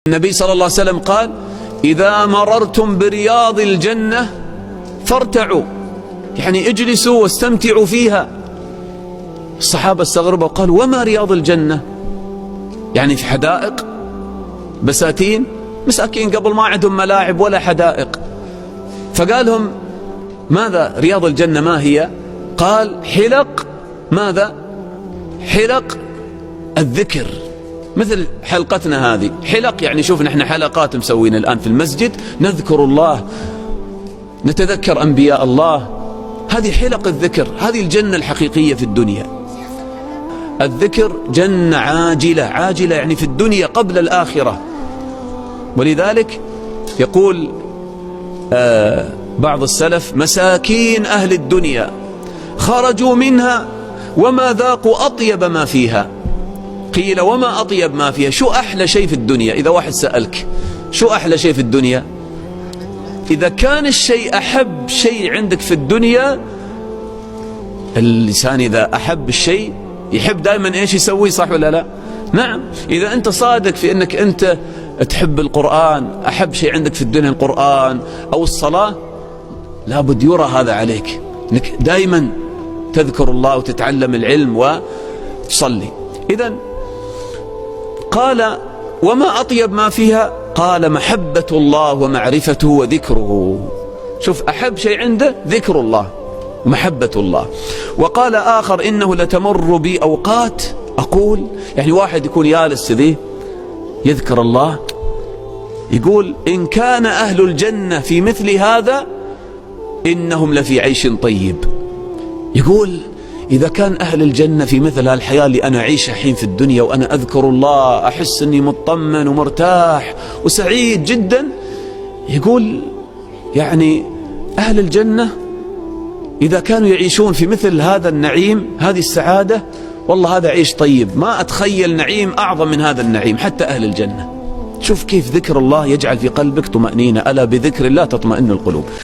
النبي صلى الله عليه وسلم قال: إذا مررتم برياض الجنة فارتعوا، يعني اجلسوا واستمتعوا فيها. الصحابة استغربوا وقالوا: وما رياض الجنة؟ يعني في حدائق بساتين؟ مساكين قبل ما عندهم ملاعب ولا حدائق. فقال لهم: ماذا رياض الجنة ما هي؟ قال: حلق. ماذا؟ حلق الذكر، مثل حلقتنا هذه. حلق يعني شوف نحن حلقات مسوين الآن في المسجد، نذكر الله، نتذكر أنبياء الله. هذه حلق الذكر، هذه الجنة الحقيقية في الدنيا. الذكر جنة عاجلة، عاجلة يعني في الدنيا قبل الآخرة. ولذلك يقول بعض السلف: مساكين أهل الدنيا خرجوا منها وما ذاقوا أطيب ما فيها. قيل: وما أطيب ما فيها؟ شو أحلى شيء في الدنيا؟ إذا واحد سألك شو أحلى شيء في الدنيا، إذا كان الشيء أحب شيء عندك في الدنيا، اللسان إذا أحب الشيء يحب دائما إيش يسوي، صح ولا لا؟ نعم. إذا أنت صادق في أنك أنت تحب القرآن، أحب شيء عندك في الدنيا القرآن أو الصلاة، لابد يرى هذا عليك، أنك دائما تذكر الله وتتعلم العلم وتصلي. إذن قال: وما أطيب ما فيها؟ قال: محبة الله ومعرفته وذكره. شوف، أحب شيء عنده ذكر الله ومحبة الله. وقال آخر: إنه لتمر بي أوقات أقول، يعني واحد يكون جالس ذي يذكر الله، يقول: إن كان أهل الجنة في مثل هذا إنهم لفي عيش طيب. يقول: إذا كان أهل الجنة في مثل هالحياة اللي أنا أعيشها الحين في الدنيا وأنا أذكر الله، أحس أني مطمن ومرتاح وسعيد جدا. يقول: يعني أهل الجنة إذا كانوا يعيشون في مثل هذا النعيم، هذه السعادة، والله هذا عيش طيب، ما أتخيل نعيم أعظم من هذا النعيم حتى أهل الجنة. شوف كيف ذكر الله يجعل في قلبك طمأنينة. ألا بذكر الله تطمئن القلوب.